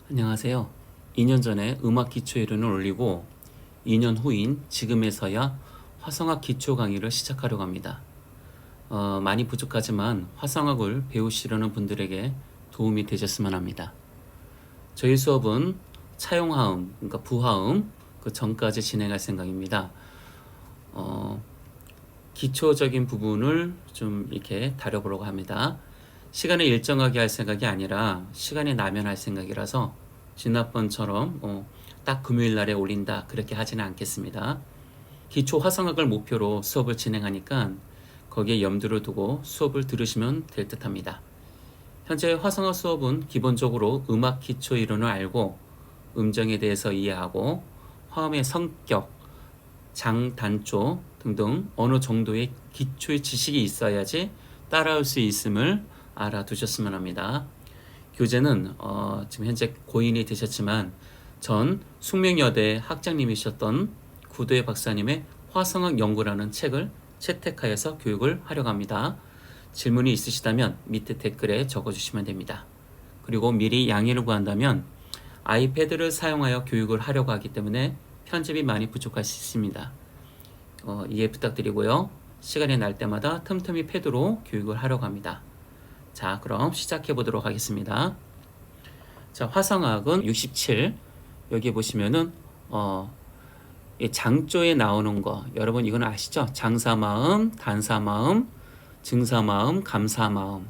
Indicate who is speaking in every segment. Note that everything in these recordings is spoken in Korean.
Speaker 1: 안녕하세요. 2년 전에 음악 기초 이론을 올리고 2년 후인 지금에서야 화성학 기초 강의를 시작하려고 합니다. 많이 부족하지만 화성학을 배우시려는 분들에게 도움이 되셨으면 합니다. 저희 수업은 차용화음, 그러니까 부화음 그 전까지 진행할 생각입니다. 기초적인 부분을 좀 이렇게 다뤄보려고 합니다. 시간을 일정하게 할 생각이 아니라 시간이 나면 할 생각이라서 지난번처럼 딱 금요일 날에 올린다 그렇게 하지는 않겠습니다. 기초 화성학을 목표로 수업을 진행하니까 거기에 염두를 두고 수업을 들으시면 될 듯합니다. 현재 화성학 수업은 기본적으로 음악 기초 이론을 알고 음정에 대해서 이해하고 화음의 성격, 장, 단조 등등 어느 정도의 기초의 지식이 있어야지 따라올 수 있음을 알아두셨으면 합니다. 교재는 지금 현재 고인이 되셨지만 전 숙명여대 학장님이셨던 구도의 박사님의 화성학 연구라는 책을 채택하여서 교육을 하려고 합니다. 질문이 있으시다면 밑에 댓글에 적어주시면 됩니다. 그리고 미리 양해를 구한다면 아이패드를 사용하여 교육을 하려고 하기 때문에 편집이 많이 부족할 수 있습니다. 이해 부탁드리고요. 시간이 날 때마다 틈틈이 패드로 교육을 하려고 합니다. 자, 그럼 시작해 보도록 하겠습니다. 자, 화성학은 67 여기 보시면은 이 장조에 나오는 거 여러분 이건 아시죠? 장사마음, 단사마음, 증사마음, 감사마음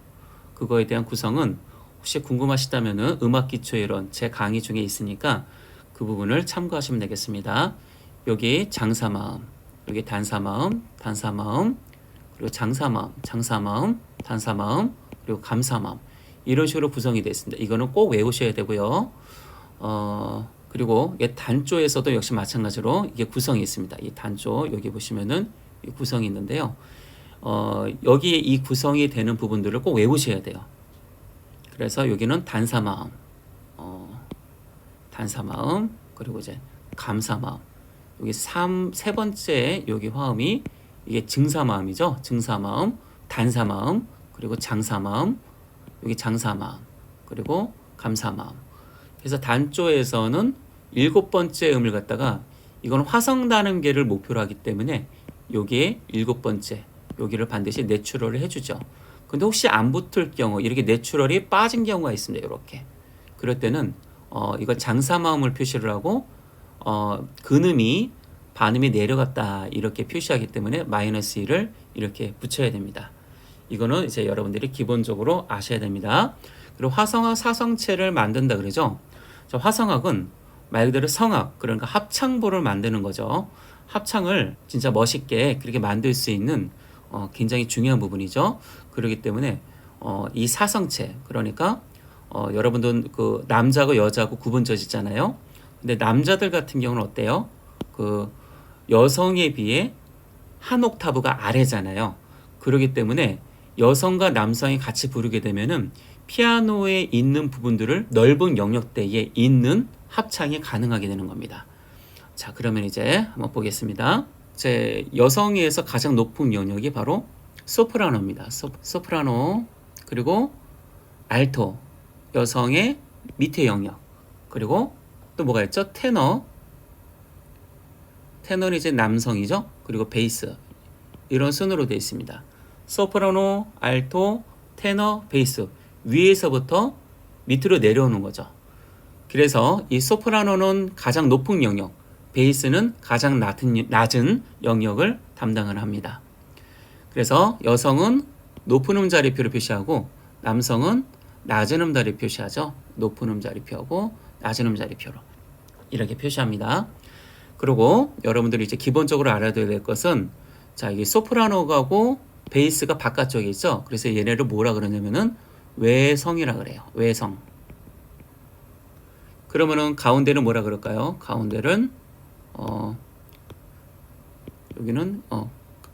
Speaker 1: 그거에 대한 구성은 혹시 궁금하시다면은 음악기초이론 제 강의 중에 있으니까 그 부분을 참고하시면 되겠습니다. 여기 장사마음, 여기 단사마음, 단사마음, 그리고 장사마음, 장사마음, 단사마음, 그리고 감사마음 이런 식으로 구성이 되어 있습니다. 이거는 꼭 외우셔야 되고요. 그리고 단조에서도 역시 마찬가지로 이게 구성이 있습니다. 이 단조 여기 보시면은 이 구성이 있는데요. 여기에 이 구성이 되는 부분들을 꼭 외우셔야 돼요. 그래서 여기는 단사마음, 단사마음, 그리고 이제 감사마음. 여기 세 번째 여기 화음이 이게 증사마음이죠. 증사마음, 단사마음, 그리고 장사마음, 여기 장사마음, 그리고 감사마음. 그래서 단조에서는 7번째 음을 갖다가 이건 화성단음계를 목표로 하기 때문에 여기에 7번째 여기를 반드시 내추럴을 해주죠. 근데 혹시 안 붙을 경우 이렇게 내추럴이 빠진 경우가 있습니다. 이렇게 그럴 때는 이거 장사마음을 표시를 하고 근음이 반음이 내려갔다 이렇게 표시하기 때문에 마이너스 1을 이렇게 붙여야 됩니다. 이거는 이제 여러분들이 기본적으로 아셔야 됩니다. 그리고 화성학 사성체를 만든다 그러죠. 자, 화성학은 말 그대로 성악 그러니까 합창보를 만드는 거죠. 합창을 진짜 멋있게 그렇게 만들 수 있는 굉장히 중요한 부분이죠. 그렇기 때문에 이 사성체 그러니까 여러분들 그 남자고 여자고 구분져지잖아요. 근데 남자들 같은 경우는 어때요? 그 여성에 비해 한 옥타브가 아래잖아요. 그렇기 때문에 여성과 남성이 같이 부르게 되면은 피아노에 있는 부분들을 넓은 영역대에 있는 합창이 가능하게 되는 겁니다. 자, 그러면 이제 한번 보겠습니다. 제 여성에서 가장 높은 영역이 바로 소프라노입니다. 소프라노 그리고 알토 여성의 밑에 영역 그리고 또 뭐가 있죠? 테너는 이제 남성이죠. 그리고 베이스 이런 순으로 되어 있습니다. 소프라노, 알토, 테너, 베이스 위에서부터 밑으로 내려오는 거죠. 그래서 이 소프라노는 가장 높은 영역, 베이스는 가장 낮은 영역을 담당을 합니다. 그래서 여성은 높은 음자리표를 표시하고 남성은 낮은 음자리 표시하죠. 높은 음자리표하고 낮은 음자리표로 이렇게 표시합니다. 그리고 여러분들이 이제 기본적으로 알아둬야 될 것은 자, 이게 소프라노하고 베이스가 바깥쪽에 있죠. 그래서 얘네를 뭐라 그러냐면은 외성이라 그래요. 외성. 그러면은 가운데는 뭐라 그럴까요? 가운데는 여기는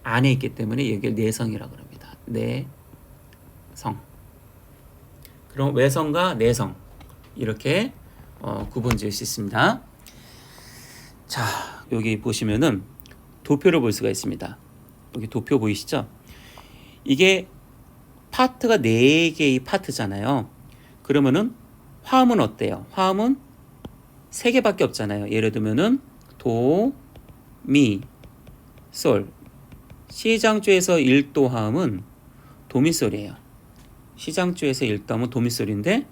Speaker 1: 안에 있기 때문에 여기를 내성이라 그럽니다. 내성. 그럼 외성과 내성 이렇게 구분지을 수 있습니다. 자, 여기 보시면은 도표를 볼 수가 있습니다. 여기 도표 보이시죠? 이게 파트가 4개의 파트잖아요. 그러면은 화음은 어때요? 화음은 세 개밖에 없잖아요. 예를 들면은 도, 미, 솔. C장조에서 1도 화음은 도미솔이에요. C장조에서 1도 화음은 도미솔인데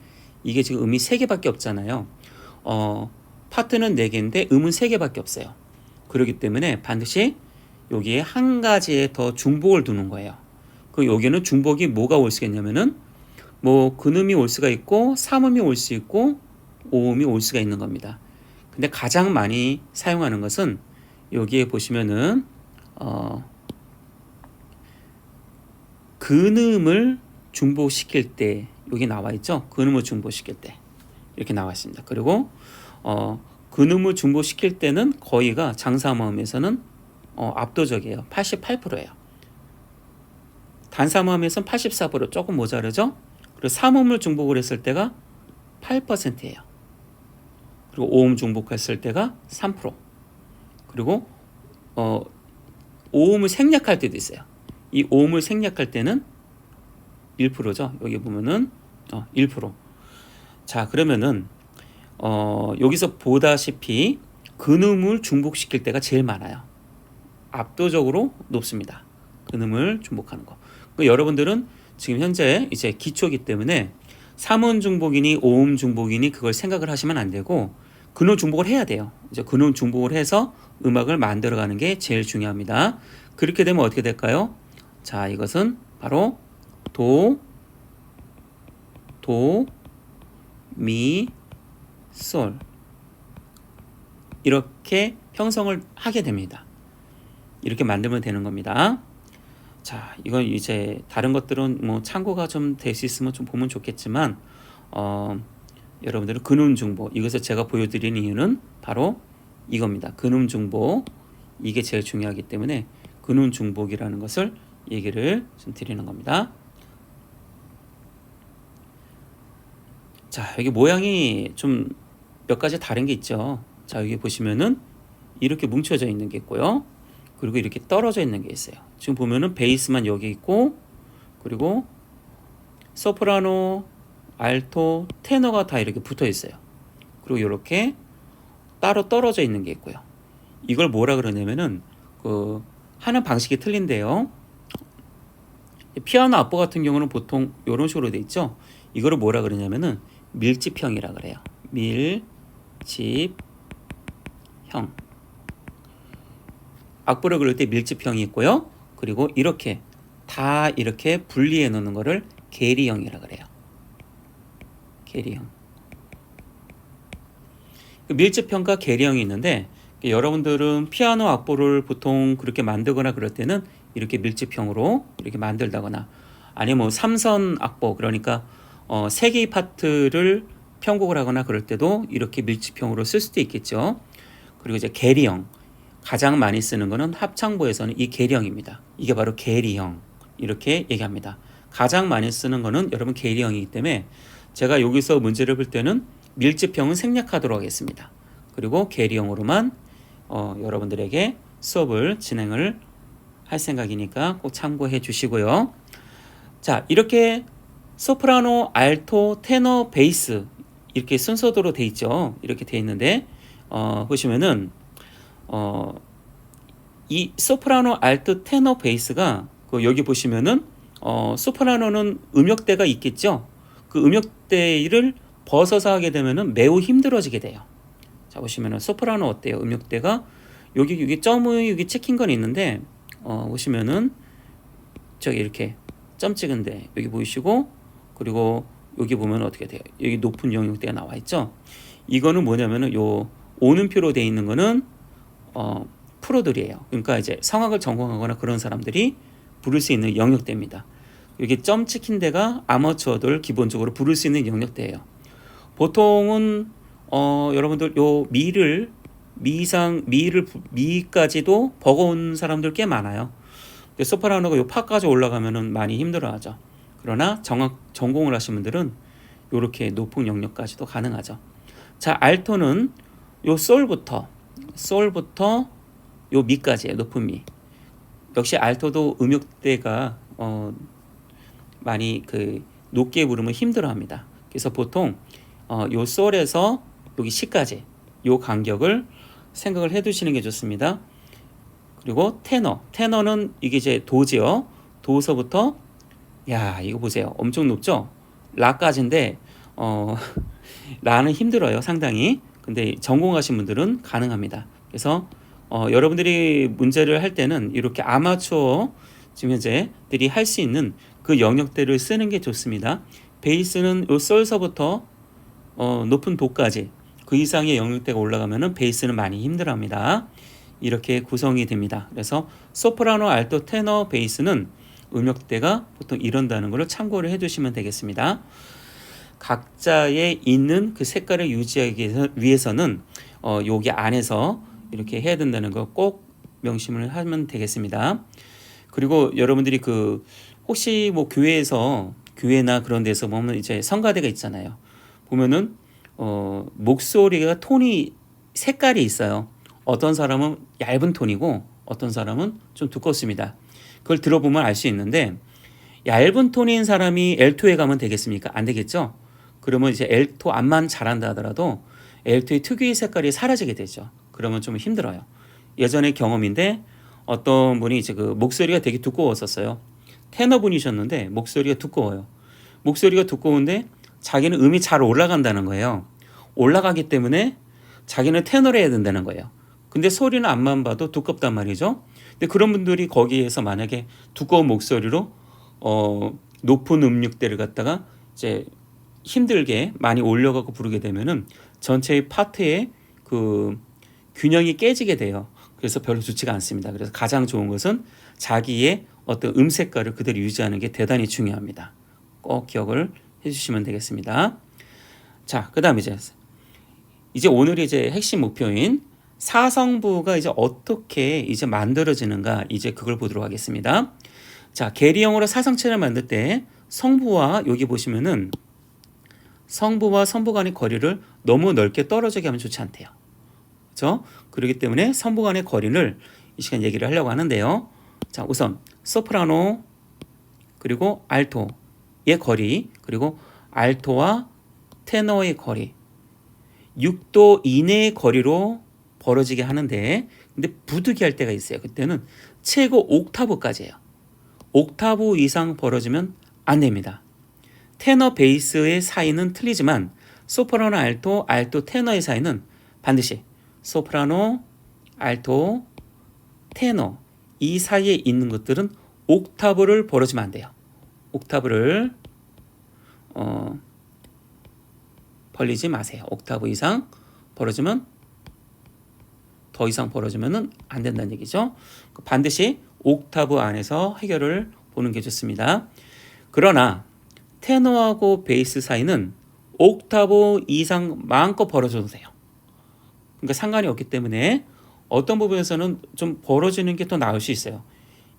Speaker 1: 이게 지금 음이 3개밖에 없잖아요. 파트는 4개인데 음은 3개밖에 없어요. 그렇기 때문에 반드시 여기에 한 가지에 더 중복을 두는 거예요. 그 여기는 중복이 뭐가 올 수가 있냐면은 뭐 근음이 올 수가 있고 삼음이 올 수 있고 오음이 올 수가 있는 겁니다. 근데 가장 많이 사용하는 것은 여기에 보시면은 근음을 중복시킬 때 여기 나와 있죠. 근음을 중복시킬 때 이렇게 나와 있습니다. 그리고 근음을 중복시킬 때는 거의가 장사모음에서는 압도적이에요. 88%예요. 단사모음에서는 84% 조금 모자르죠. 그리고 삼음을 중복을 했을 때가 8%예요. 그리고 오음 중복했을 때가 3%. 그리고 오음을 생략할 때도 있어요. 이 오음을 생략할 때는 1%죠. 여기 보면은 1%. 자, 그러면은 여기서 보다시피 근음을 중복시킬 때가 제일 많아요. 압도적으로 높습니다. 근음을 중복하는 거. 여러분들은 지금 현재 이제 기초기 때문에 삼음 중복이니 오음 중복이니 그걸 생각을 하시면 안 되고 근음 중복을 해야 돼요. 이제 근음 중복을 해서 음악을 만들어가는 게 제일 중요합니다. 그렇게 되면 어떻게 될까요? 자, 이것은 바로 도, 미, 솔 이렇게 형성을 하게 됩니다. 이렇게 만들면 되는 겁니다. 자, 이건 이제 다른 것들은 뭐 참고가 좀 될 수 있으면 좀 보면 좋겠지만 여러분들은 근음 중복 이것을 제가 보여드리는 이유는 바로 이겁니다. 근음 중복 이게 제일 중요하기 때문에 근음 중복이라는 것을 얘기를 좀 드리는 겁니다. 자, 여기 모양이 좀 몇 가지 다른 게 있죠. 자, 여기 보시면은 이렇게 뭉쳐져 있는 게 있고요. 그리고 이렇게 떨어져 있는 게 있어요. 지금 보면은 베이스만 여기 있고 그리고 소프라노, 알토, 테너가 다 이렇게 붙어 있어요. 그리고 이렇게 따로 떨어져 있는 게 있고요. 이걸 뭐라 그러냐면은 그 하는 방식이 틀린데요. 피아노 악보 같은 경우는 보통 이런 식으로 돼 있죠. 이거를 뭐라 그러냐면은 밀집형이라 그래요. 밀집형. 악보를 그릴 때 밀집형이 있고요. 그리고 이렇게 다 이렇게 분리해 놓는 거를 계리형이라 그래요. 계리형. 밀집형과 계리형이 있는데 여러분들은 피아노 악보를 보통 그렇게 만들거나 그럴 때는 이렇게 밀집형으로 이렇게 만들다거나 아니면 뭐 삼선 악보 그러니까 3개의 파트를 편곡을 하거나 그럴 때도 이렇게 밀집형으로 쓸 수도 있겠죠. 그리고 이제 계리형 가장 많이 쓰는 거는 합창부에서는 이 계리형입니다. 이게 바로 계리형 이렇게 얘기합니다. 가장 많이 쓰는 거는 여러분 계리형이기 때문에 제가 여기서 문제를 풀 때는 밀집형은 생략하도록 하겠습니다. 그리고 계리형으로만 여러분들에게 수업을 진행을 할 생각이니까 꼭 참고해 주시고요. 자, 이렇게 소프라노, 알토, 테너, 베이스 이렇게 순서대로 돼 있죠. 이렇게 돼 있는데 보시면은 이 소프라노, 알토, 테너, 베이스가 여기 보시면은 소프라노는 음역대가 있겠죠. 그 음역대를 벗어서 하게 되면은 매우 힘들어지게 돼요. 자, 보시면은 소프라노 어때요? 음역대가 여기 점이 여기 찍힌 건 있는데 보시면은 저기 이렇게 점 찍은데 여기 보이시고 그리고 여기 보면 어떻게 돼요? 여기 높은 영역대가 나와 있죠. 이거는 뭐냐면은 요 오는표로 돼 있는 거는 프로들이에요. 그러니까 이제 성악을 전공하거나 그런 사람들이 부를 수 있는 영역대입니다. 여기 점 찍힌 데가 아마추어들 기본적으로 부를 수 있는 영역대예요. 보통은 여러분들 요 미까지도 버거운 사람들 꽤 많아요. 소프라노가 요 파까지 올라가면은 많이 힘들어하죠. 그러나 전공을 하신 분들은 이렇게 높은 영역까지도 가능하죠. 자, 알토는 요 솔부터 요 미까지예요. 높은 미. 역시 알토도 음역대가 많이 높게 부르면 힘들어합니다. 그래서 보통 요 솔에서 여기 시까지 요 간격을 생각을 해 두시는 게 좋습니다. 그리고 테너는 이게 이제 도지요. 도서부터 야, 이거 보세요. 엄청 높죠? 라까지인데 라는 힘들어요, 상당히. 근데 전공하신 분들은 가능합니다. 그래서 여러분들이 문제를 할 때는 이렇게 아마추어 지금 현재들이 할 수 있는 그 영역대를 쓰는 게 좋습니다. 베이스는 요 솔서부터 높은 도까지 그 이상의 영역대가 올라가면은 베이스는 많이 힘들어합니다. 이렇게 구성이 됩니다. 그래서 소프라노, 알토, 테너, 베이스는 음역대가 보통 이런다는 것을 참고를 해두시면 되겠습니다. 각자의 있는 그 색깔을 유지하기 위해서는 여기 안에서 이렇게 해야 된다는 거 꼭 명심을 하면 되겠습니다. 그리고 여러분들이 그 혹시 뭐 교회나 그런 데서 보면 이제 성가대가 있잖아요. 보면은 목소리가 톤이 색깔이 있어요. 어떤 사람은 얇은 톤이고 어떤 사람은 좀 두껍습니다. 그걸 들어보면 알 수 있는데 얇은 톤인 사람이 엘토에 가면 되겠습니까? 안 되겠죠? 그러면 이제 엘토 암만 잘한다 하더라도 엘토의 특유의 색깔이 사라지게 되죠. 그러면 좀 힘들어요. 예전의 경험인데 어떤 분이 이제 그 목소리가 되게 두꺼웠었어요. 테너 분이셨는데 목소리가 두꺼워요. 목소리가 두꺼운데 자기는 음이 잘 올라간다는 거예요. 올라가기 때문에 자기는 테너를 해야 된다는 거예요. 근데 소리는 앞만 봐도 두껍단 말이죠. 근데 그런 분들이 거기에서 만약에 두꺼운 목소리로 높은 음역대를 갖다가 이제 힘들게 많이 올려갖고 부르게 되면은 전체의 파트의 그 균형이 깨지게 돼요. 그래서 별로 좋지가 않습니다. 그래서 가장 좋은 것은 자기의 어떤 음색깔을 그대로 유지하는 게 대단히 중요합니다. 꼭 기억을 해주시면 되겠습니다. 자, 그다음에 이제 오늘의 이제 핵심 목표인 사성부가 이제 어떻게 이제 만들어지는가 이제 그걸 보도록 하겠습니다. 자, 계리형으로 사성체를 만들 때 성부와 여기 보시면은 성부와 성부 간의 거리를 너무 넓게 떨어지게 하면 좋지 않대요. 그렇죠? 그렇기 때문에 성부 간의 거리를 이 시간 얘기를 하려고 하는데요. 자, 우선 소프라노 그리고 알토의 거리 그리고 알토와 테너의 거리 6도 이내의 거리로 벌어지게 하는데 근데 부득이 할 때가 있어요. 그때는 최고 옥타브까지예요. 옥타브 이상 벌어지면 안 됩니다. 테너 베이스의 사이는 틀리지만 소프라노 알토 테너의 사이는 반드시 소프라노 알토 테너 이 사이에 있는 것들은 옥타브를 벌어지면 안 돼요. 옥타브를 벌리지 마세요. 옥타브 이상 벌어지면 더 이상 벌어지면은 안 된다는 얘기죠. 반드시 옥타브 안에서 해결을 보는 게 좋습니다. 그러나 테너하고 베이스 사이는 옥타브 이상 마음껏 벌어져도 돼요. 그러니까 상관이 없기 때문에 어떤 부분에서는 좀 벌어지는 게 더 나을 수 있어요.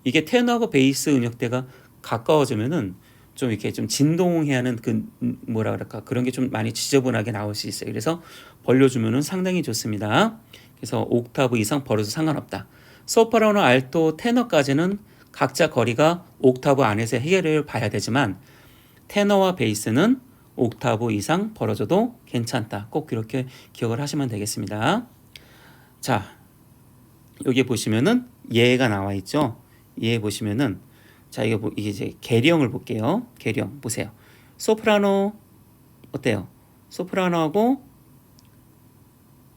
Speaker 1: 이게 테너하고 베이스 음역대가 가까워지면은 좀 이렇게 좀 진동해야 하는 그 뭐라 그럴까 그런 게 좀 많이 지저분하게 나올 수 있어요. 그래서 벌려주면은 상당히 좋습니다. 그래서 옥타브 이상 벌어도 상관없다. 소프라노, 알토, 테너까지는 각자 거리가 옥타브 안에서 해결을 봐야 되지만 테너와 베이스는 옥타브 이상 벌어져도 괜찮다. 꼭 그렇게 기억을 하시면 되겠습니다. 자, 여기 보시면은 예가 나와 있죠. 예 보시면은 자 이게 이제 계리형을 볼게요. 계리형 보세요. 소프라노 어때요? 소프라노하고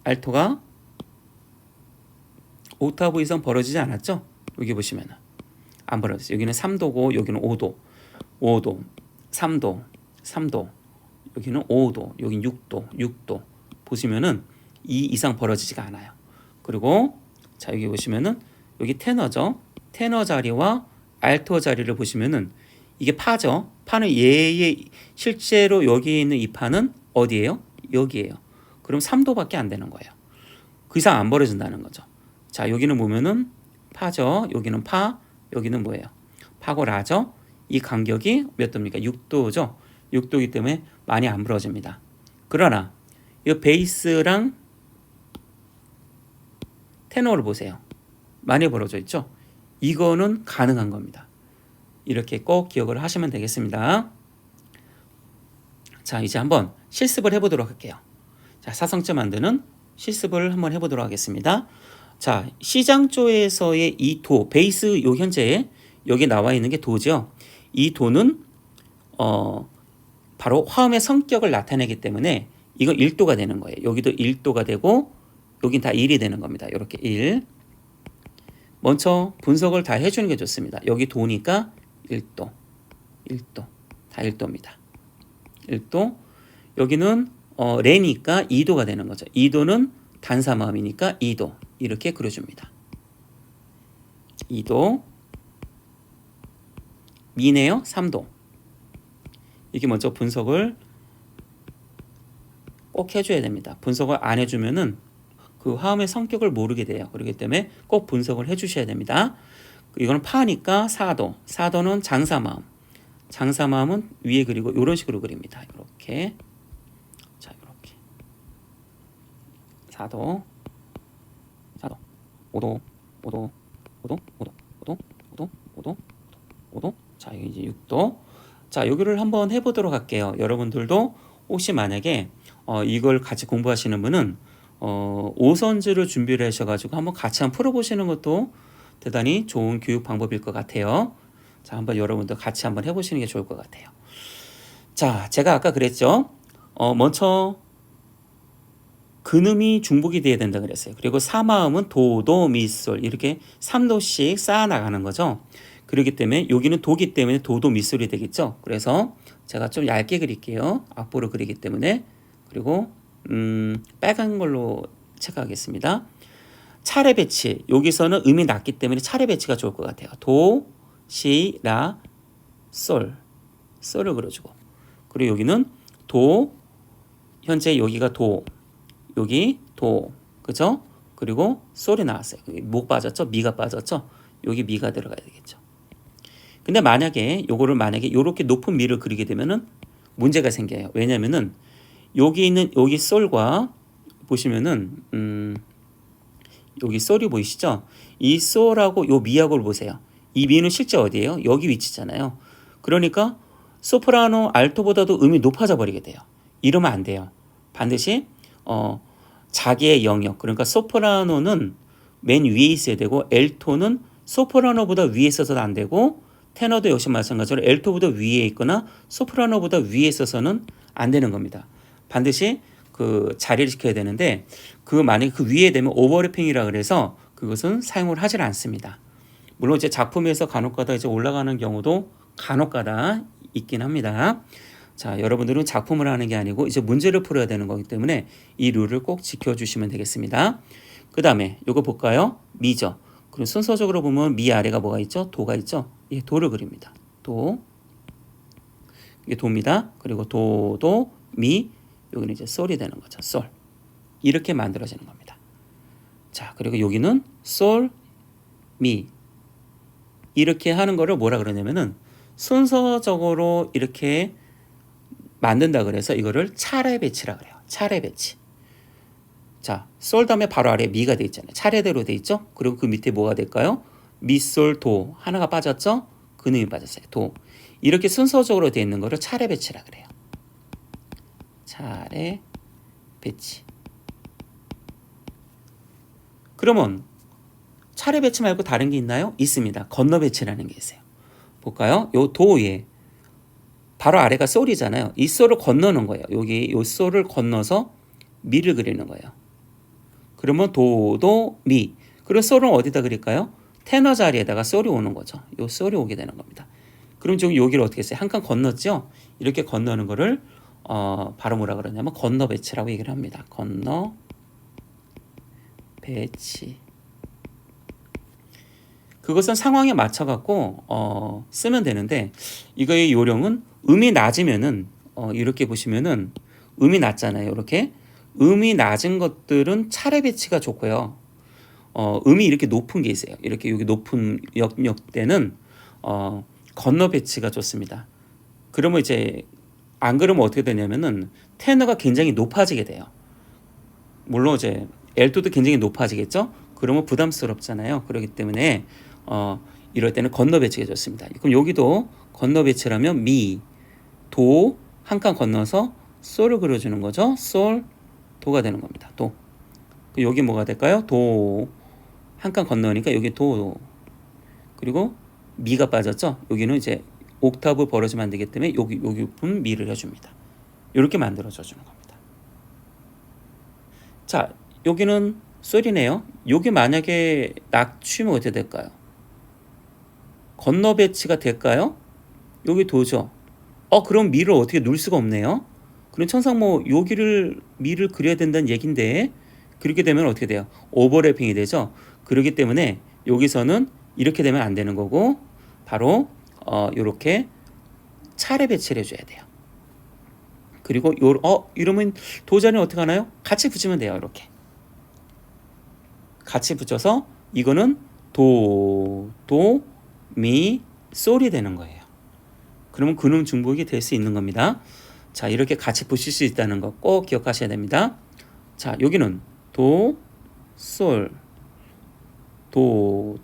Speaker 1: 알토가 옥타브 이상 벌어지지 않았죠? 여기 보시면은 안 벌어졌어요. 여기는 3도고 여기는 5도, 3도, 여기는 5도, 여기는 6도 보시면은 2 이상 벌어지지가 않아요. 그리고 자 여기 보시면은 여기 테너죠. 테너 자리와 알토 자리를 보시면은 이게 파죠. 파는 얘의 실제로 여기 있는 이 파는 어디예요? 여기예요. 그럼 3도밖에 안 되는 거예요. 그 이상 안 벌어진다는 거죠. 자 여기는 보면은 파죠. 여기는 파, 여기는 뭐예요? 파고 라죠. 이 간격이 몇 도입니까? 6도죠. 6도이기 때문에 많이 안 벌어집니다. 그러나 이 베이스랑 테너를 보세요. 많이 벌어져 있죠. 이거는 가능한 겁니다. 이렇게 꼭 기억을 하시면 되겠습니다. 자, 이제 한번 실습을 해보도록 할게요. 자, 사성체 만드는 실습을 한번 해보도록 하겠습니다. 자, 시장조에서의 이 도, 베이스 요 현재 여기 나와 있는 게 도죠. 이 도는 바로 화음의 성격을 나타내기 때문에 이거 1도가 되는 거예요. 여기도 1도가 되고 여긴 다 1이 되는 겁니다. 이렇게 1. 먼저 분석을 다 해주는 게 좋습니다. 여기 도니까 1도, 1도, 다 1도입니다. 1도. 여기는 레니까 2도가 되는 거죠. 2도는 단사마음이니까 2도. 이렇게 그려줍니다. 2도. 미네요. 3도. 이게 먼저 분석을 꼭 해줘야 됩니다. 분석을 안 해주면은 그 화음의 성격을 모르게 돼요. 그렇기 때문에 꼭 분석을 해주셔야 됩니다. 이거는 파니까 4도. 4도는 장사마음. 장사마음은 위에 그리고 이런 식으로 그립니다. 이렇게. 자, 이렇게. 4도. 4도. 5도. 5도. 5도. 5도. 5도. 5도. 5도. 5도. 자, 여기 이제 6도. 자, 여기를 한번 해보도록 할게요. 여러분들도 혹시 만약에 이걸 같이 공부하시는 분은 오선지를 준비를 하셔가지고 한번 같이 한번 풀어보시는 것도 대단히 좋은 교육 방법일 것 같아요. 자, 한번 여러분도 같이 한번 해보시는 게 좋을 것 같아요. 자, 제가 아까 그랬죠. 먼저 근음이 중복이 돼야 된다 그랬어요. 그리고 사마음은 도, 도, 미, 솔 이렇게 3도씩 쌓아 나가는 거죠. 그렇기 때문에 여기는 도기 때문에 도도 미솔이 되겠죠. 그래서 제가 좀 얇게 그릴게요. 악보로 그리기 때문에. 그리고 빨간 걸로 체크하겠습니다. 차례 배치. 여기서는 음이 낮기 때문에 차례 배치가 좋을 것 같아요. 도, 시, 라, 솔. 솔을 그려주고. 그리고 여기는 도. 현재 여기가 도. 여기 도. 그죠? 그리고 솔이 나왔어요. 목 빠졌죠? 미가 빠졌죠? 여기 미가 들어가야 되겠죠. 근데 만약에 요거를 만약에 요렇게 높은 미를 그리게 되면은 문제가 생겨요. 왜냐면은 여기 있는 여기 솔과 보시면은 여기 솔이 보이시죠? 이 솔하고 요 미하고를 보세요. 이 미는 실제 어디예요? 여기 위치잖아요. 그러니까 소프라노 알토보다도 음이 높아져 버리게 돼요. 이러면 안 돼요. 반드시 자기의 영역, 그러니까 소프라노는 맨 위에 있어야 되고 엘토는 소프라노보다 위에 있어서도 안 되고 테너도 역시 마찬가지로 엘토보다 위에 있거나 소프라노보다 위에 있어서는 안 되는 겁니다. 반드시 그 자리를 지켜야 되는데 만약에 그 위에 되면 오버래핑이라 그래서 그것은 사용을 하질 않습니다. 물론 이제 작품에서 간혹가다 이제 올라가는 경우도 간혹가다 있긴 합니다. 자, 여러분들은 작품을 하는 게 아니고 이제 문제를 풀어야 되는 거기 때문에 이 룰을 꼭 지켜주시면 되겠습니다. 그 다음에 이거 볼까요? 미죠. 그리고 순서적으로 보면 미 아래가 뭐가 있죠? 도가 있죠? 예, 도를 그립니다. 도. 이게 도입니다. 그리고 도, 도, 미. 여기는 이제 솔이 되는 거죠. 솔. 이렇게 만들어지는 겁니다. 자, 그리고 여기는 솔, 미. 이렇게 하는 거를 뭐라 그러냐면은 순서적으로 이렇게 만든다 그래서 이거를 차례 배치라 그래요. 차례 배치. 자, 솔 다음에 바로 아래 미가 돼 있잖아요. 차례대로 돼 있죠? 그리고 그 밑에 뭐가 될까요? 미, 솔, 도. 하나가 빠졌죠? 근음이 빠졌어요. 도. 이렇게 순서적으로 돼 있는 거를 차례 배치라 그래요. 차례 배치. 그러면 차례 배치 말고 다른 게 있나요? 있습니다. 건너 배치라는 게 있어요. 볼까요? 요 도에 바로 아래가 솔이잖아요. 이 솔을 건너는 거예요. 여기 요 솔을 건너서 미를 그리는 거예요. 그러면 도, 도, 미. 그럼 솔은 어디다 그릴까요? 테너 자리에다가 솔이 오는 거죠. 요 솔이 오게 되는 겁니다. 그럼 지금 여기를 어떻게 했어요? 한 칸 건넜죠? 이렇게 건너는 거를 바로 뭐라 그러냐면 건너 배치라고 얘기를 합니다. 건너 배치. 그것은 상황에 맞춰 갖고 쓰면 되는데 이거의 요령은 음이 낮으면은 이렇게 보시면은 음이 낮잖아요. 이렇게 음이 낮은 것들은 차례 배치가 좋고요. 음이 이렇게 높은 게 있어요. 이렇게 여기 높은 역대는 건너 배치가 좋습니다. 그러면 이제 안 그러면 어떻게 되냐면은 테너가 굉장히 높아지게 돼요. 물론 이제 엘토도 굉장히 높아지겠죠. 그러면 부담스럽잖아요. 그렇기 때문에 이럴 때는 건너 배치가 좋습니다. 그럼 여기도 건너 배치라면 미, 도, 한 칸 건너서 솔을 그려주는 거죠. 솔, 도가 되는 겁니다. 도. 여기 뭐가 될까요? 도. 한 칸 건너니까 여기 도. 그리고 미가 빠졌죠. 여기는 이제 옥타브 벌어지면 안 되기 때문에 여기 부분 미를 해줍니다. 이렇게 만들어져 주는 겁니다. 자, 여기는 솔이네요. 여기 만약에 낙추면 어떻게 될까요? 건너 배치가 될까요? 여기 도죠. 그럼 미를 어떻게 놓을 수가 없네요. 그럼 천상 여기를 미를 그려야 된다는 얘긴데 그렇게 되면 어떻게 돼요? 오버래핑이 되죠. 그렇기 때문에 여기서는 이렇게 되면 안 되는 거고 바로 이렇게 차례 배치를 해줘야 돼요. 그리고 이러면 도자는 어떻게 하나요? 같이 붙이면 돼요. 이렇게 같이 붙여서 이거는 도, 미, 솔이 되는 거예요. 그러면 근음 중복이 될 수 있는 겁니다. 자, 이렇게 같이 붙일 수 있다는 거 꼭 기억하셔야 됩니다. 자, 여기는 도, 솔, 도,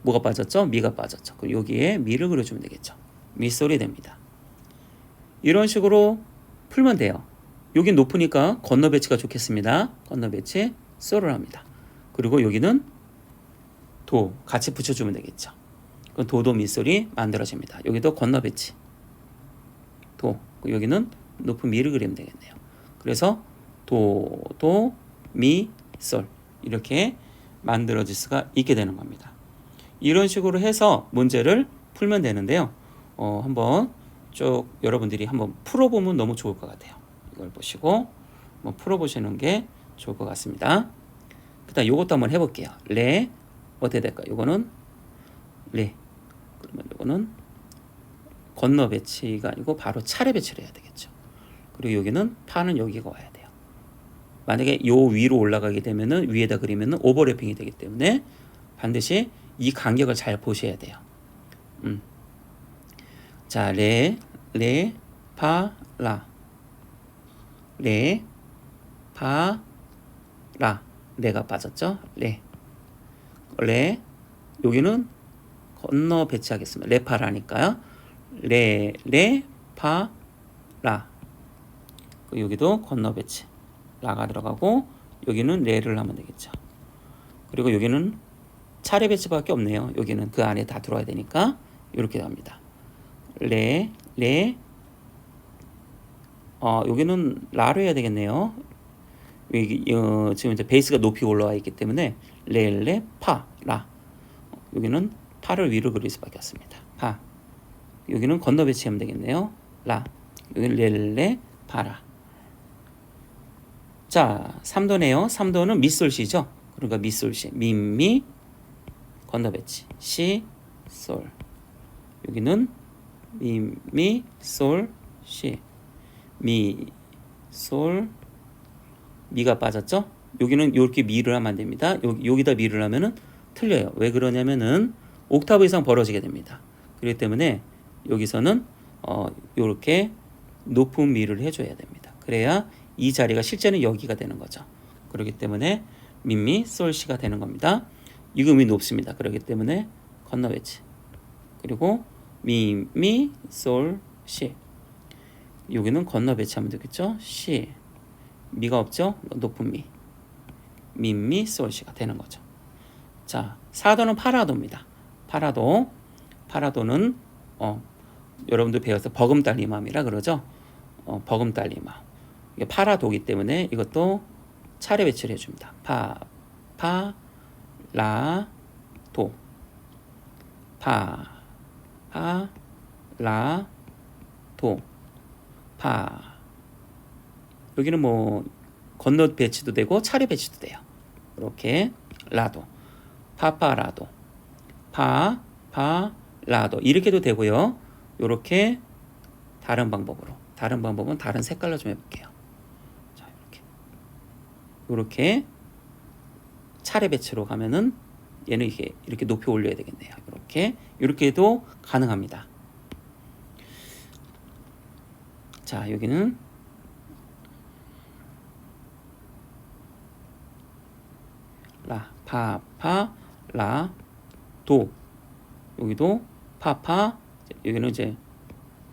Speaker 1: 뭐가 빠졌죠? 미가 빠졌죠. 그리고 여기에 미를 그려주면 되겠죠. 미, 솔이 됩니다. 이런 식으로 풀면 돼요. 여기 높으니까 건너 배치가 좋겠습니다. 건너 배치, 솔을 합니다. 그리고 여기는 도, 같이 붙여주면 되겠죠. 그럼 도도 미솔이 만들어집니다. 여기도 건너 배치 도, 여기는 높은 미를 그리면 되겠네요. 그래서 도, 미, 솔 이렇게 만들어질 수가 있게 되는 겁니다. 이런 식으로 해서 문제를 풀면 되는데요. 한번 쭉 여러분들이 한번 풀어보면 너무 좋을 것 같아요. 이걸 보시고 한번 풀어보시는 게 좋을 것 같습니다. 그다음 이것도 한번 해볼게요. 레 어떻게 될까요? 이거는 레. 그러면 이거는 건너 배치가 아니고 바로 차례 배치를 해야 되겠죠. 그리고 여기는 파는 여기가 와야 돼요. 만약에 요 위로 올라가게 되면은 위에다 그리면은 오버래핑이 되기 때문에 반드시 이 간격을 잘 보셔야 돼요. 자, 레, 파, 라. 레, 파, 라. 레가 빠졌죠? 레. 여기는 건너 배치하겠습니다. 레파라니까요. 레, 파, 라. 여기도 건너 배치. 라가 들어가고 여기는 레를 하면 되겠죠. 그리고 여기는 차례 배치밖에 없네요. 여기는 그 안에 다 들어와야 되니까 이렇게 합니다. 레, 여기는 라로 해야 되겠네요. 지금 이제 베이스가 높이 올라와 있기 때문에 레, 파, 라. 여기는 파를 위로 그릴 수밖에 없습니다. 파. 여기는 건너 배치하면 되겠네요. 라. 여기는 레, 파라. 자, 3도네요. 3도는 미솔시죠. 그러니까 미솔시. 미, 건너 배치. 시, 솔. 여기는 미, 솔, 시. 미, 솔, 미가 빠졌죠? 여기는 이렇게 미를 하면 안 됩니다. 여기다 미를 하면은 틀려요. 왜 그러냐면은 옥타브 이상 벌어지게 됩니다. 그렇기 때문에 여기서는 이렇게 높은 미를 해줘야 됩니다. 그래야 이 자리가 실제는 여기가 되는 거죠. 그렇기 때문에 미, 솔, 시가 되는 겁니다. 이 음이 높습니다. 그렇기 때문에 건너 배치. 그리고 미, 솔, 시. 여기는 건너 배치하면 되겠죠? 시. 미가 없죠? 높은 미. 미, 솔, 시가 되는 거죠. 자, 4도는 파라도입니다. 파라도는 여러분들 배워서 버금달리마음이라 그러죠. 버금달리마. 이게 파라도기 때문에 이것도 차례 배치를 해줍니다. 파, 라, 도. 파, 라, 도. 파. 여기는 뭐 건너 배치도 되고 차례 배치도 돼요. 이렇게 라도. 파파라도. 라도. 이렇게도 되고요. 이렇게 다른 방법으로. 다른 방법은 다른 색깔로 좀 해볼게요. 자, 이렇게 차례 배치로 가면은 얘는 이렇게 높이 올려야 되겠네요. 이렇게도 가능합니다. 자, 여기는 라, 파, 라, 도. 여기도 여기는 이제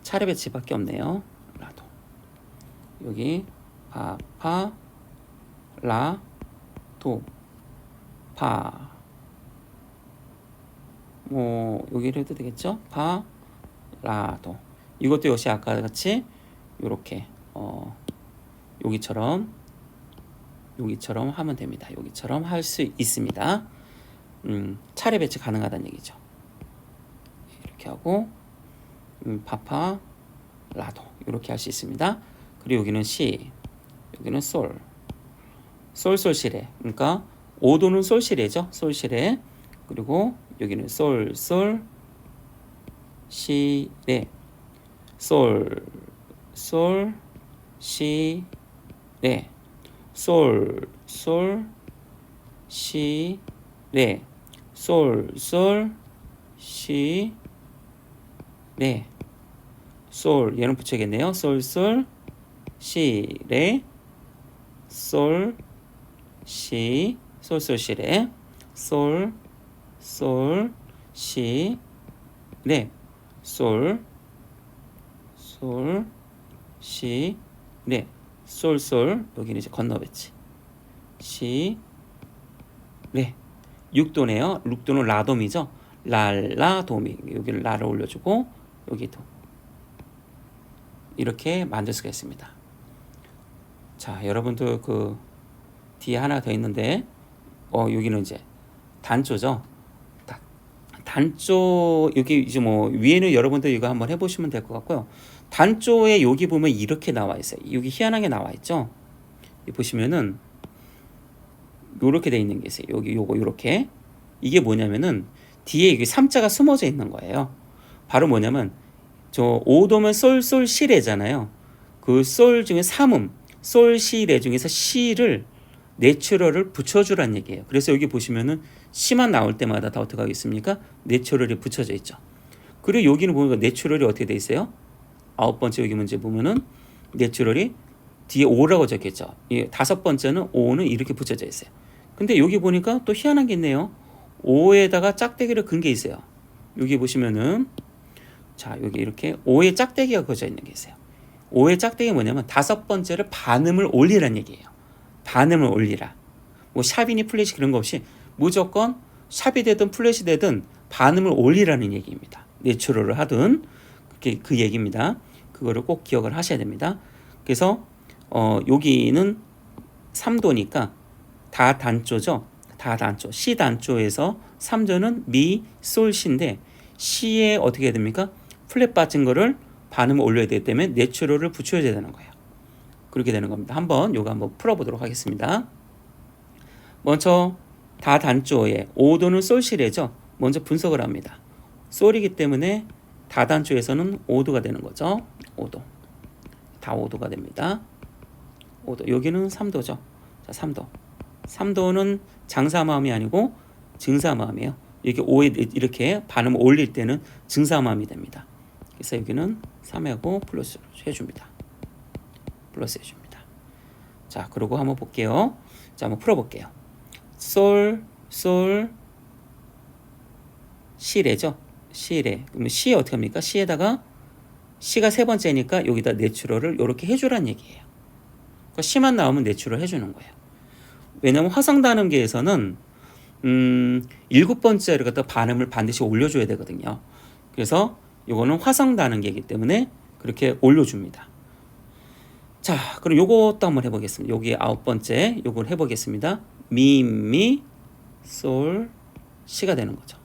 Speaker 1: 차례 배치밖에 없네요. 라. 여기 파, 파, 라, 도, 파. 뭐 여기를 해도 되겠죠? 파, 라, 도. 이것도 역시 아까 같이 요렇게 여기처럼 하면 됩니다. 여기처럼 할 수 있습니다. 차례 배치 가능하다는 얘기죠. 이렇게 하고 파파, 라도 이렇게 할 수 있습니다. 그리고 여기는 시, 여기는 솔, 솔 시레. 그러니까 5도는 솔 시레죠. 솔 시레. 그리고 여기는 솔 시레, 솔 시레, 솔 시레, 솔 시레, 솔 얘는 붙여야겠네요. 솔 시레, 솔 시, 솔 시레, 솔 시레, 솔 시레, 솔 여기는 이제 건너 배치 시레. 6도네요. 6도는 라돔이죠. 랄라도미. 여기를 라를 올려주고 여기도 이렇게 만들 수가 있습니다. 자, 여러분들 그 뒤에 하나 더 있는데 여기는 이제 단조죠. 단조 여기 이제 뭐 위에는 여러분들 이거 한번 해보시면 될 것 같고요. 단조에 여기 보면 이렇게 나와 있어요. 여기 희한하게 나와 있죠. 보시면은 요렇게 돼 있는 게 있어요. 여기 요거 요렇게. 이게 뭐냐면은 뒤에 이게 3자가 숨어져 있는 거예요. 바로 뭐냐면 저 5도면 솔 시레잖아요. 그 솔 중에 3음 솔 시레 중에서 시를 내추럴을 붙여주란 얘기예요. 그래서 여기 보시면은 시만 나올 때마다 다 어떻게 하겠습니까? 내추럴이 붙여져 있죠. 그리고 여기는 보니까 내추럴이 어떻게 돼 있어요? 9번째 여기 문제 보면은 내추럴이 뒤에 5라고 적혀있죠. 5번째는 5는 이렇게 붙여져 있어요. 근데 여기 보니까 또 희한한 게 있네요. 5에다가 짝대기를 근 게 있어요. 여기 보시면은 자 여기 이렇게 5에 짝대기가 그어져 있는 게 있어요. 5의 짝대기 뭐냐면 5번째를 반음을 올리라는 얘기예요. 반음을 올리라. 뭐 샵이니 플랫이 그런 거 없이 무조건 샵이 되든 플랫이 되든 반음을 올리라는 얘기입니다. 내추럴을 하든 그게 그 얘기입니다. 그거를 꼭 기억을 하셔야 됩니다. 그래서 여기는 3도니까 다 단조죠. 다 단조. 시 단조에서 3도는 미, 솔, 시인데 시에 어떻게 해야 됩니까? 플랫 빠진 거를 반음을 올려야 되기 때문에 내추럴을 붙여야 되는 거예요. 그렇게 되는 겁니다. 요거 한번 풀어보도록 하겠습니다. 먼저 다 단조에 5도는 솔시레죠. 먼저 분석을 합니다. 솔이기 때문에 다단조에서는 5도가 되는 거죠. 5도. 다 5도가 됩니다. 5도. 여기는 3도죠. 자, 3도. 3도는 장사마음이 아니고 증사마음이에요. 이렇게 5에 이렇게 반음을 올릴 때는 증사마음이 됩니다. 그래서 여기는 3하고 플러스 해줍니다. 플러스 해줍니다. 자, 그리고 한번 볼게요. 자, 한번 풀어볼게요. 솔, 시레죠. 시레. 그러면 시에 어떻게 합니까? 시에다가 시가 세 번째니까 여기다 내추럴을 이렇게 해주란 얘기예요. 그러니까 시만 나오면 내추럴 해주는 거예요. 왜냐하면 화성 단음계에서는 7번째를 갖다 반음을 반드시 올려줘야 되거든요. 그래서 이거는 화성 단음계이기 때문에 그렇게 올려줍니다. 자, 그럼 요것도 한번 해보겠습니다. 여기 9번째 요걸 해보겠습니다. 미, 솔, 시가 되는 거죠.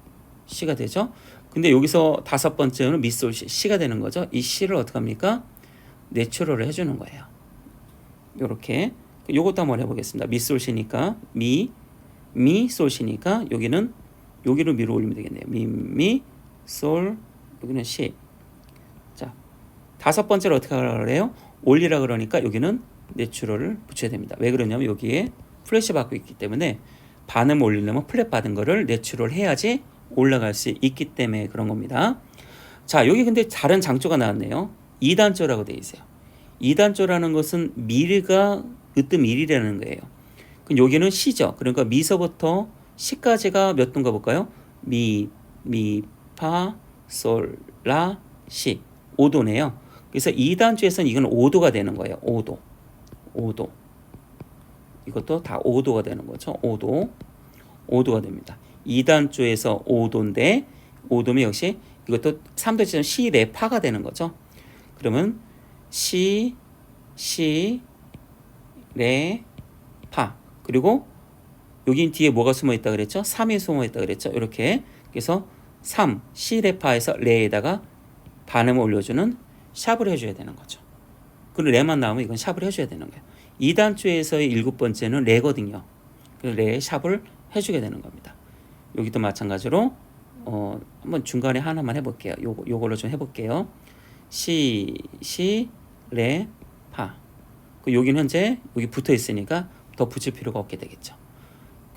Speaker 1: 시가 되죠. 근데 여기서 5번째는 미, 솔, 시가 되는 거죠. 이 시를 어떻게 합니까? 내추럴을 해주는 거예요. 요렇게. 요것도 한번 해보겠습니다. 미, 솔, 시니까 미, 솔, 시니까 여기를 미로 올리면 되겠네요. 미, 솔, 여기는 시. 자, 5번째를 어떻게 하라고 그래요? 올리라 그러니까 여기는 내추럴을 붙여야 됩니다. 왜 그러냐면 여기에 플랫이 받고 있기 때문에 반음 올리려면 플랫 받은 거를 내추럴 해야지 올라갈 수 있기 때문에 그런 겁니다. 자, 여기 근데 다른 장조가 나왔네요. 2단조라고 되어 있어요. 2단조라는 것은 미가 으뜸1이라는 거예요. 그럼 여기는 시죠. 그러니까 미서부터 시까지가 몇 도인가 볼까요? 미, 파, 솔, 라, 시. 5도네요. 그래서 2단조에서는 이건 5도가 되는 거예요. 5도. 5도. 이것도 다 5도가 되는 거죠. 5도. 5도가 됩니다. 2단조에서 5도인데 5도면 역시 이것도 3도처럼 시, 레, 파가 되는 거죠. 그러면 시, 레, 파. 그리고 여기 뒤에 뭐가 숨어 있다 그랬죠? 3이 숨어 있다 그랬죠? 이렇게. 그래서 3, 시, 레, 파에서 레에다가 반음을 올려주는 샵을 해줘야 되는 거죠. 그리고 레만 나오면 이건 샵을 해줘야 되는 거예요. 2단조에서의 7번째는 레거든요. 그래서 레에 샵을 해주게 되는 겁니다. 여기도 마찬가지로 한번 중간에 하나만 해볼게요. 요걸로 좀 해볼게요. 시, 레, 파. 여기는 현재 여기 붙어 있으니까 더 붙일 필요가 없게 되겠죠.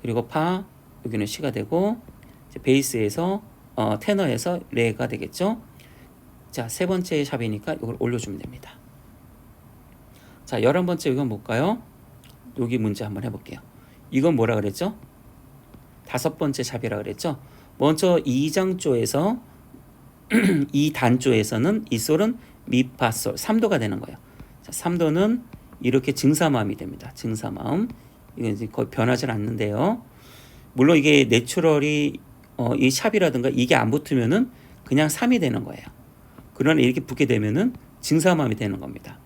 Speaker 1: 그리고 파, 여기는 시가 되고 이제 베이스에서 테너에서 레가 되겠죠. 자, 세 번째 샵이니까 이걸 올려주면 됩니다. 자, 11번째 이건 뭘까요? 여기 문제 한번 해볼게요. 이건 뭐라 그랬죠? 5번째 샵이라 그랬죠? 먼저 2장조에서 2단조에서는 이 솔은 미파솔 3도가 되는 거예요. 자, 3도는 이렇게 증사마음이 됩니다. 증사마음. 이건 이제 거의 변하지 않는데요. 물론 이게 내추럴이 이 샵이라든가 이게 안 붙으면은 그냥 3이 되는 거예요. 그러나 이렇게 붙게 되면은 증사마음이 되는 겁니다.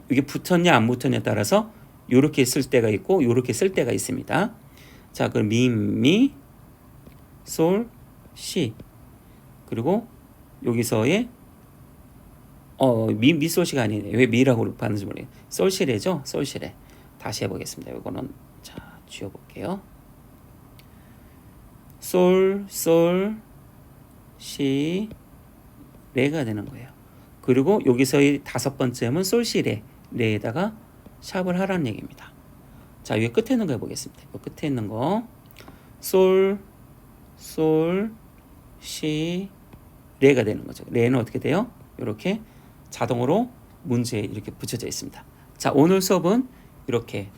Speaker 1: 이게 붙었냐 안 붙었냐에 따라서 이렇게 쓸 때가 있고 이렇게 쓸 때가 있습니다. 자, 그럼 미, 솔, 시. 그리고 여기서의 미솔시가 아니네. 왜 미라고 하는지 모르겠어요. 솔시레죠? 솔시레. 다시 해보겠습니다. 이거는 자, 지워볼게요. 솔, 시, 레가 되는 거예요. 그리고 여기서의 5번째는 솔시레, 레에다가 샵을 하라는 얘기입니다. 자, 위에 끝에 있는 거 해보겠습니다. 이 끝에 있는 거 솔, 시, 레가 되는 거죠. 레는 어떻게 돼요? 이렇게 자동으로 문제에 이렇게 붙여져 있습니다. 자, 오늘 수업은 이렇게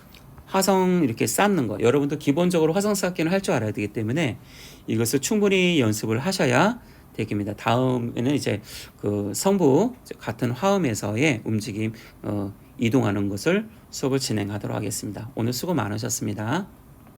Speaker 1: 화성 이렇게 쌓는 거. 여러분도 기본적으로 화성 쌓기는 할 줄 알아야 되기 때문에 이것을 충분히 연습을 하셔야 되겠습니다. 다음에는 이제 그 성부 같은 화음에서의 움직임 이동하는 것을 수업을 진행하도록 하겠습니다. 오늘 수고 많으셨습니다.